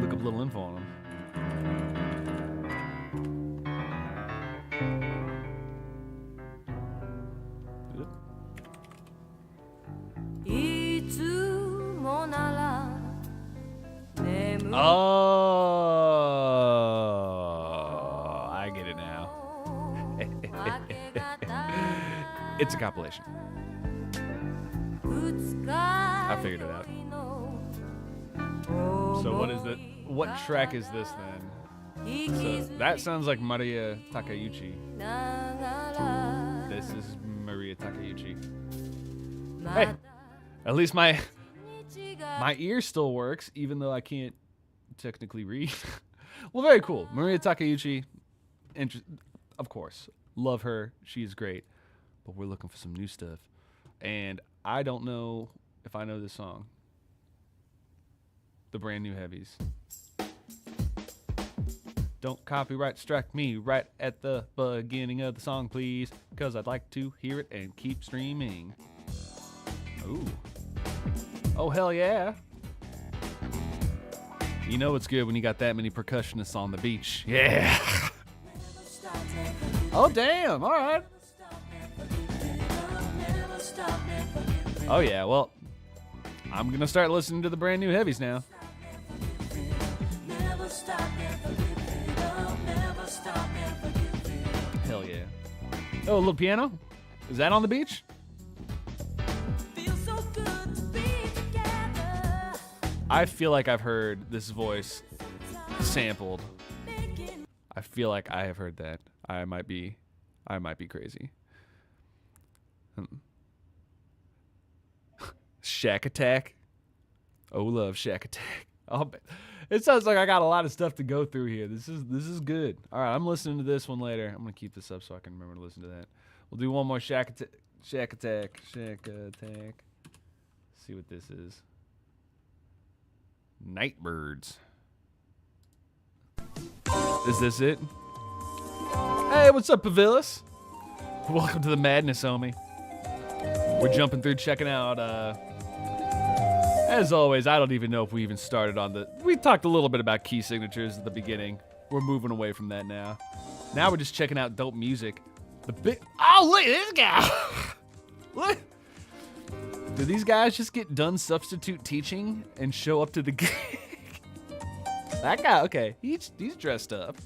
Look up a little info on them. Oh, I get it now. It's a compilation. I figured it out. So what track is this then? So that sounds like Maria Takeuchi. This is Maria Takeuchi. Hey, at least my ear still works, even though I can't technically read. Well, very cool. Maria Takeuchi, of course, love her. She's great. But we're looking for some new stuff. And I don't know if I know this song. The Brand New Heavies. Don't copyright strike me right at the beginning of the song, please, because I'd like to hear it and keep streaming. Ooh. Oh, hell yeah. You know it's good when you got that many percussionists on the beach. Yeah. Oh, damn. All right. Oh, yeah. Well, I'm going to start listening to the Brand New Heavies now. Hell yeah. Oh, a little piano? Is that on the beach? I feel like I've heard this voice sampled. I feel like I have heard that. I might be crazy. Shack Attack. Oh, love Shack Attack. Oh, it sounds like I got a lot of stuff to go through here. This is good. All right, I'm listening to this one later. I'm gonna keep this up so I can remember to listen to that. We'll do one more Shack Attack. Shack Attack. See what this is. Nightbirds. Is this it? Hey, what's up, Pavilis? Welcome to the madness, homie. We're jumping through, checking out, as always, I don't even know if we even started on we talked a little bit about key signatures at the beginning. We're moving away from that now. Now we're just checking out dope music. Oh, look at this guy. Look. Do these guys just get done substitute teaching and show up to the gig? That guy, okay, he's dressed up.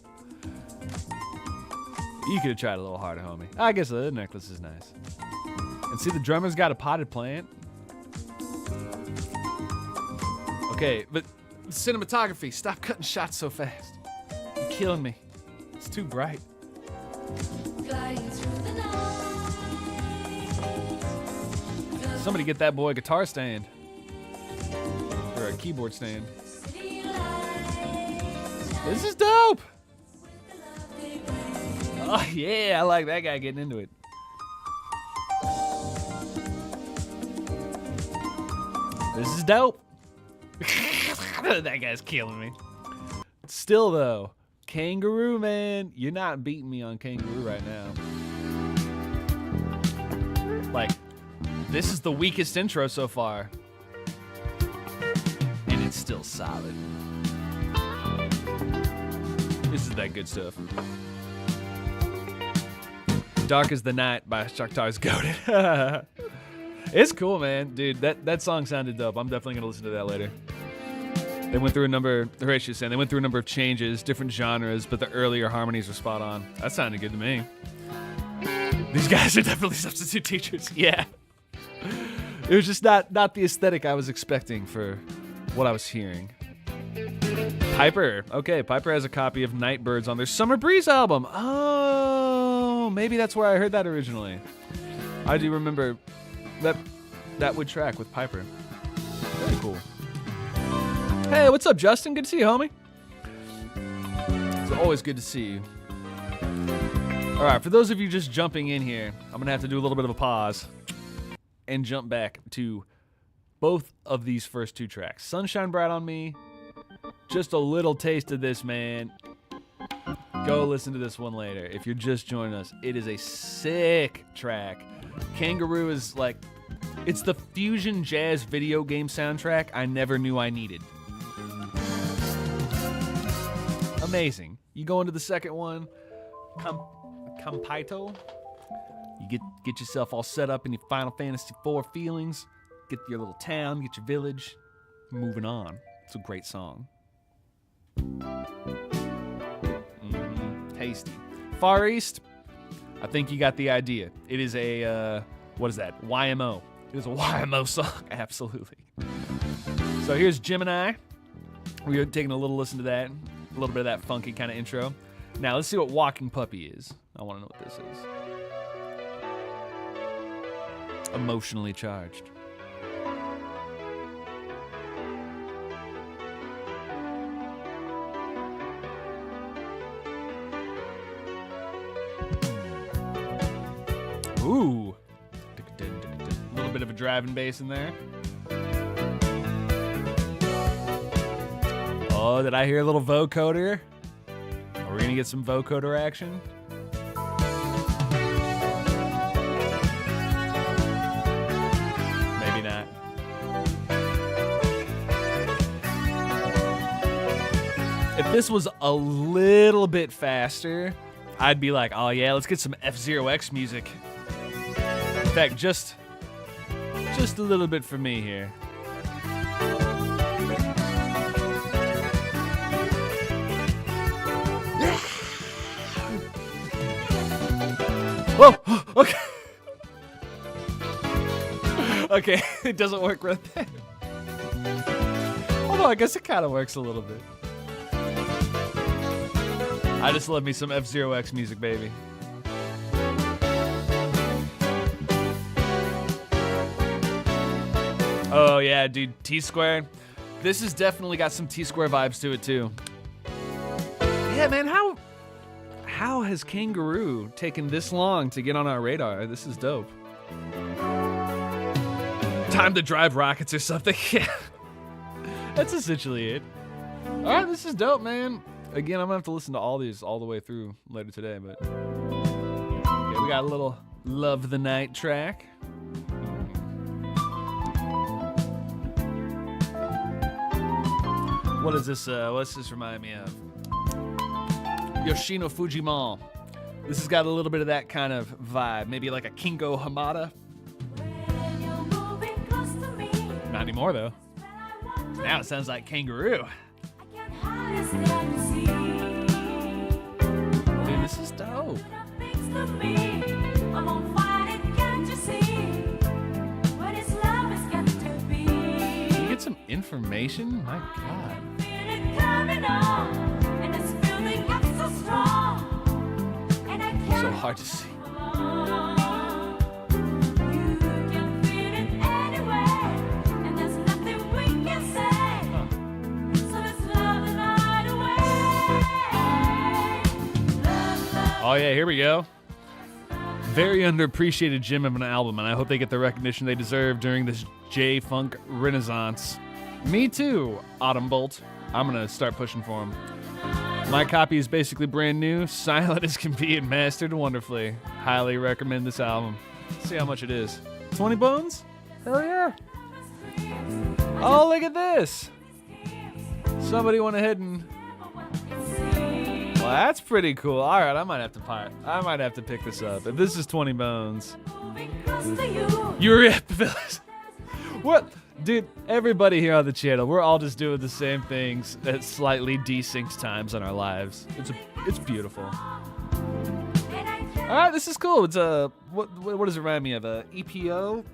You could have tried a little harder, homie. I guess the necklace is nice. And see, the drummer's got a potted plant. Okay, but cinematography, stop cutting shots so fast. You're killing me. It's too bright. Somebody get that boy a guitar stand. Or a keyboard stand. This is dope! Oh yeah, I like that guy getting into it. This is dope. That guy's killing me. Still though, Kangaroo, man, you're not beating me on Kangaroo right now. Like, this is the weakest intro so far. And it's still solid. This is that good stuff. Dark as the Night by Shakhtar's Goated. It's cool, man. Dude, that song sounded dope. I'm definitely going to listen to that later. They went through a number, Horatius saying, they went through a number of changes, different genres, but the earlier harmonies were spot on. That sounded good to me. These guys are definitely substitute teachers. Yeah. It was just not the aesthetic I was expecting for what I was hearing. Piper. Okay, Piper has a copy of Nightbirds on their Summer Breeze album. Oh, maybe that's where I heard that originally. I do remember that would track with Piper. Very cool. Hey, what's up, Justin? Good to see you, homie. It's always good to see you. All right, for those of you just jumping in here, I'm going to have to do a little bit of a pause and jump back to both of these first two tracks. Sunshine Bright on Me, just a little taste of this, man. Go listen to this one later. If you're just joining us, it is a sick track. Kangaroo is like, it's the fusion jazz video game soundtrack I never knew I needed. Amazing. You go into the second one, Campito. You get yourself all set up in your Final Fantasy IV feelings. Get your little town, get your village. Moving on. It's a great song. Tasty. Far East. I think you got the idea. It is a what is that? YMO. It is a YMO song. Absolutely. So here's Gemini. We're taking a little listen to that. A little bit of that funky kind of intro. Now let's see what Walking Puppy is. I want to know what this is. Emotionally charged. Ooh. A little bit of a driving bass in there. Oh, did I hear a little vocoder? Are we gonna get some vocoder action? Maybe not. If this was a little bit faster, I'd be like, oh yeah, let's get some F-Zero-X music. In fact, just a little bit for me here. Whoa! Okay. Okay, it doesn't work right there. Although I guess it kind of works a little bit. I just love me some F-Zero-X music, baby. Oh yeah, dude, T-Square. This has definitely got some T-Square vibes to it too. Yeah, man, how has Kangaroo taken this long to get on our radar? This is dope. Time to drive rockets or something. Yeah. That's essentially it. All right, this is dope, man. Again, I'm gonna have to listen to all these all the way through later today, but okay, we got a little Love the Night track. What is this? What's this remind me of? Yoshino Fujimon. This has got a little bit of that kind of vibe, maybe like a Kingo Hamada. Not anymore, though. Now it sounds like Kangaroo. Dude, this is dope. Can you get some information? My God. So hard to see. Oh yeah, here we go. Very underappreciated gem of an album, and I hope they get the recognition they deserve during this J-Funk renaissance. Me too, Autumn Bolt. I'm gonna start pushing for him. My copy is basically brand new, silent as can be, and mastered wonderfully. Highly recommend this album. Let's see how much it is. 20 bones? Hell yeah. Oh, look at this. Somebody went ahead and... Well, that's pretty cool. All right, I might have to pick this up. If this is 20 bones. You're it, Phyllis. What? Dude, everybody here on the channel, we're all just doing the same things at slightly desynced times in our lives. It's beautiful. All right, this is cool. It's what does it remind me of? EPO?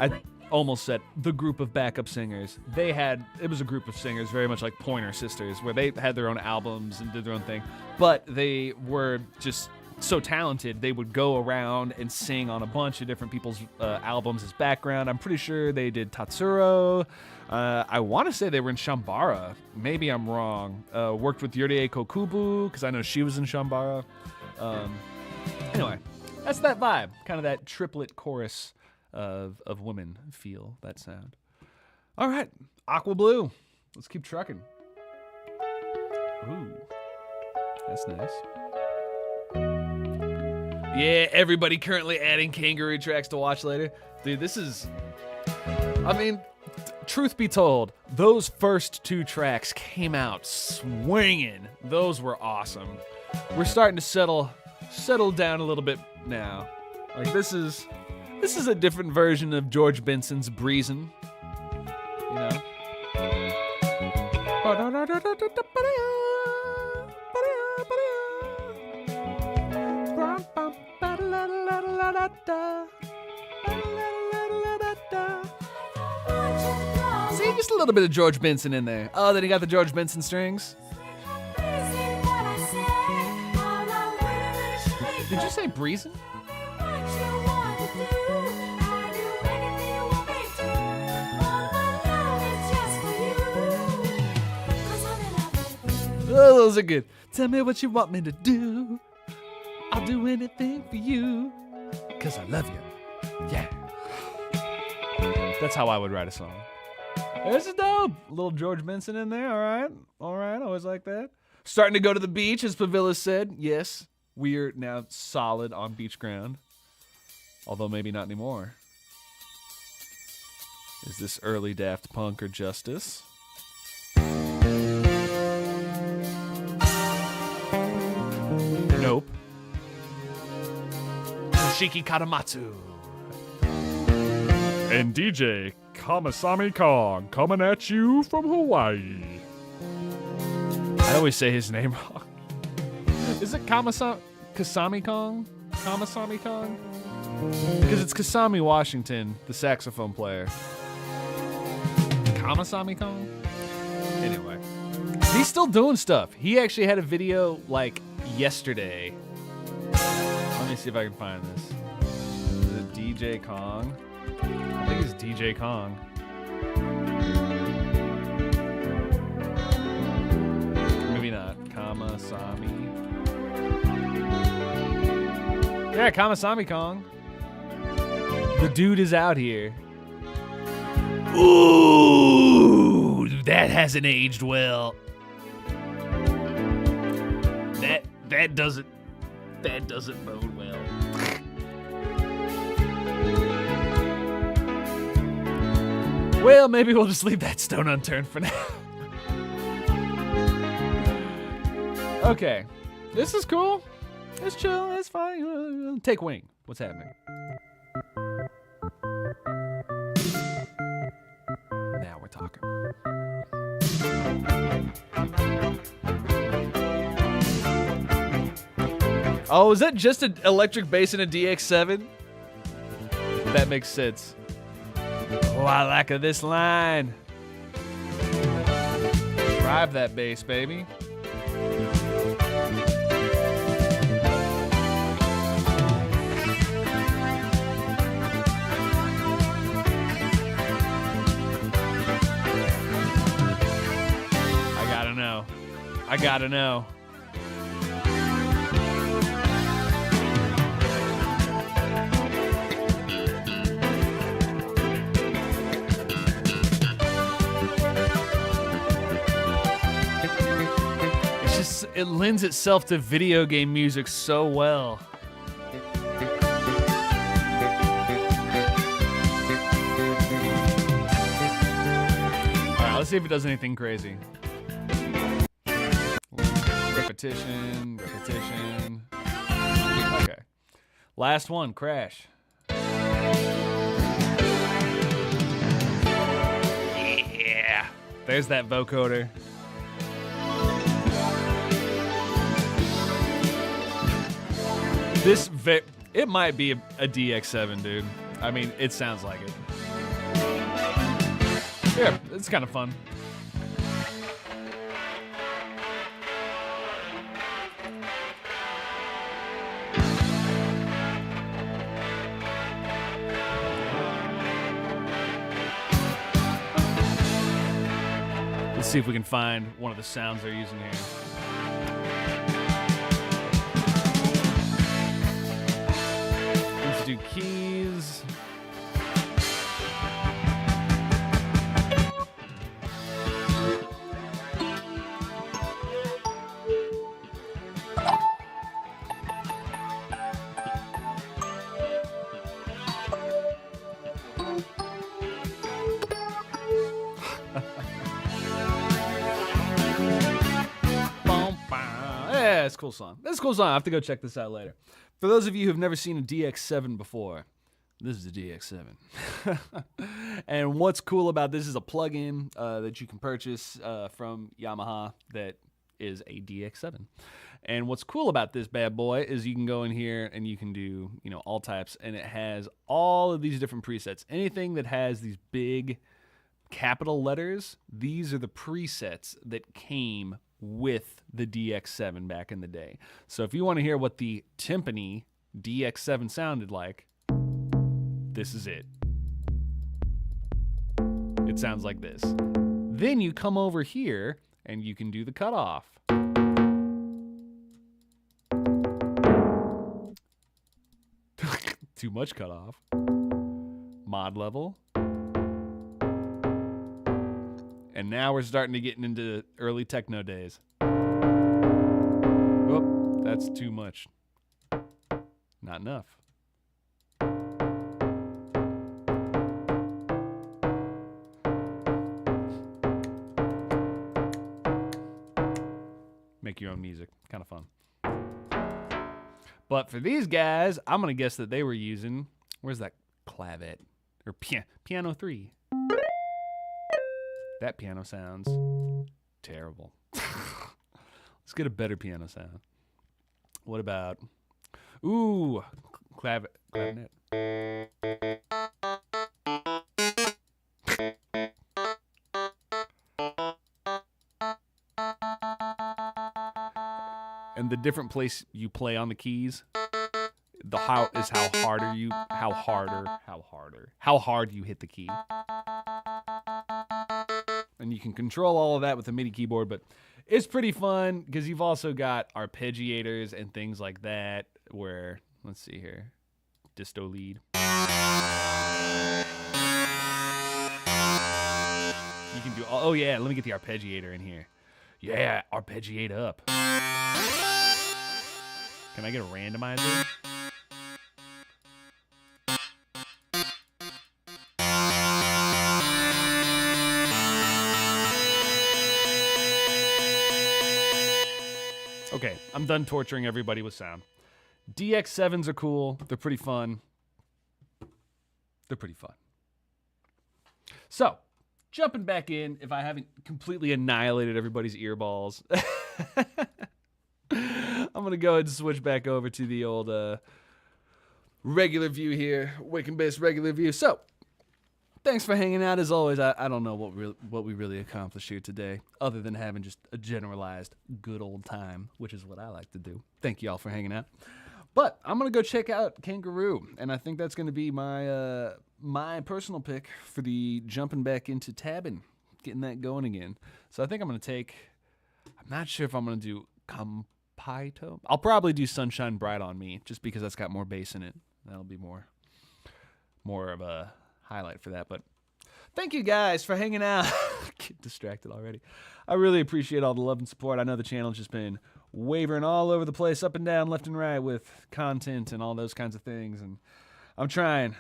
I almost said the group of backup singers. It was a group of singers very much like Pointer Sisters, where they had their own albums and did their own thing, but they were just so talented they would go around and sing on a bunch of different people's albums as background. I'm pretty sure they did Tatsuro. I want to say they were in Shambara. Maybe I'm wrong. Worked with Yurie Kokubu because I know she was in Shambara. Anyway, that's that vibe, kind of that triplet chorus of women feel, that sound. All right, Aqua Blue. Let's keep trucking. Ooh, that's nice. Yeah, everybody currently adding Kangaroo tracks to watch later. Dude, this is... I mean, truth be told, those first two tracks came out swinging. Those were awesome. We're starting to settle down a little bit now. Like, this is a different version of George Benson's Breezin'. You know? See, just a little bit of George Benson in there. Oh, then you got the George Benson strings. Did you say Breezin'? Oh, those are good. Tell me what you want me to do. I'll do anything for you. 'Cause I love you. Yeah. That's how I would write a song. This is dope. A little George Benson in there. All right. Always like that. Starting to go to the beach, as Pavilla said. Yes, we're now solid on beach ground. Although maybe not anymore. Is this early Daft Punk or Justice? Nope. Shiki Katamatsu. And DJ Kamasami Kong coming at you from Hawaii. I always say his name wrong. Is it Kasami Kong? Kamasami Kong? Because it's Kasami Washington, the saxophone player. Kamasami Kong? Anyway. He's still doing stuff. He actually had a video like yesterday. Let me see if I can find this. Is it DJ Kong? I think it's DJ Kong. Maybe not. Kamasami. Yeah, Kamasami Kong. The dude is out here. Ooh, that hasn't aged well. That doesn't bode well. Well, maybe we'll just leave that stone unturned for now. Okay, this is cool. It's chill. It's fine. Take wing. What's happening? Oh, is that just an electric bass in a DX7? That makes sense. Oh, I like this line. Drive that bass, baby. I gotta know. It's just, it lends itself to video game music so well. Alright, let's see if it does anything crazy. Repetition. Okay. Last one, crash. Yeah. There's that vocoder. It might be a DX7, dude. I mean, it sounds like it. Yeah, it's kind of fun. Let's see if we can find one of the sounds they're using here. Let's do keys. Yeah, it's a cool song. That's a cool song. I have to go check this out later. For those of you who've never seen a DX7 before, this is a DX7. And what's cool about this is a plugin that you can purchase from Yamaha that is a DX7. And what's cool about this bad boy is you can go in here and you can do, all types, and it has all of these different presets. Anything that has these big capital letters, these are the presets that came with the DX7 back in the day. So if you want to hear what the timpani DX7 sounded like, this is it. It sounds like this. Then you come over here and you can do the cutoff. Too much cutoff. Mod level. And now we're starting to get into early techno days. Oh, that's too much. Not enough. Make your own music. Kind of fun. But for these guys, I'm going to guess that they were using... Where's that clavet? Or piano 3. That piano sounds terrible. Let's get a better piano sound. What about... Ooh, clavinet. And the different place you play on the keys, how hard you hit the key. And you can control all of that with a MIDI keyboard, but it's pretty fun because you've also got arpeggiators and things like that where, let's see here, disto lead. You can do, oh yeah, let me get the arpeggiator in here. Yeah, arpeggiate up. Can I get a randomizer? Okay, I'm done torturing everybody with sound. DX7s are cool. They're pretty fun. So, jumping back in, if I haven't completely annihilated everybody's earballs, I'm going to go ahead and switch back over to the old regular view here, Waking Base regular view. So, thanks for hanging out. As always, I don't know what we really accomplished here today, other than having just a generalized good old time, which is what I like to do. Thank you all for hanging out. But I'm going to go check out Kangaroo, and I think that's going to be my my personal pick for the jumping back into tabbing, getting that going again. So I think I'm going to take, I'm not sure if I'm going to do Compito. I'll probably do Sunshine Bright on Me, just because that's got more bass in it. That'll be more of a highlight for that. But thank you guys for hanging out. Get distracted already. I really appreciate all the love and support. I know the channel's just been wavering all over the place, up and down, left and right, with content and all those kinds of things. And I'm trying.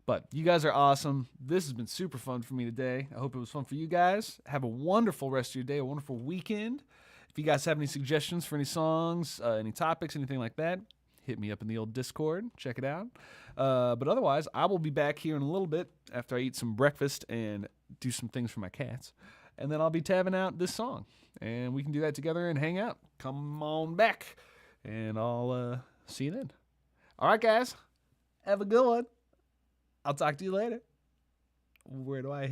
But you guys are awesome. This has been super fun for me today. I hope it was fun for you guys. Have a wonderful rest of your day, a wonderful weekend. If you guys have any suggestions for any songs, any topics, anything like that, hit me up in the old Discord. Check it out. But otherwise, I will be back here in a little bit after I eat some breakfast and do some things for my cats. And then I'll be tabbing out this song. And we can do that together and hang out. Come on back. And I'll see you then. All right, guys. Have a good one. I'll talk to you later. Where do I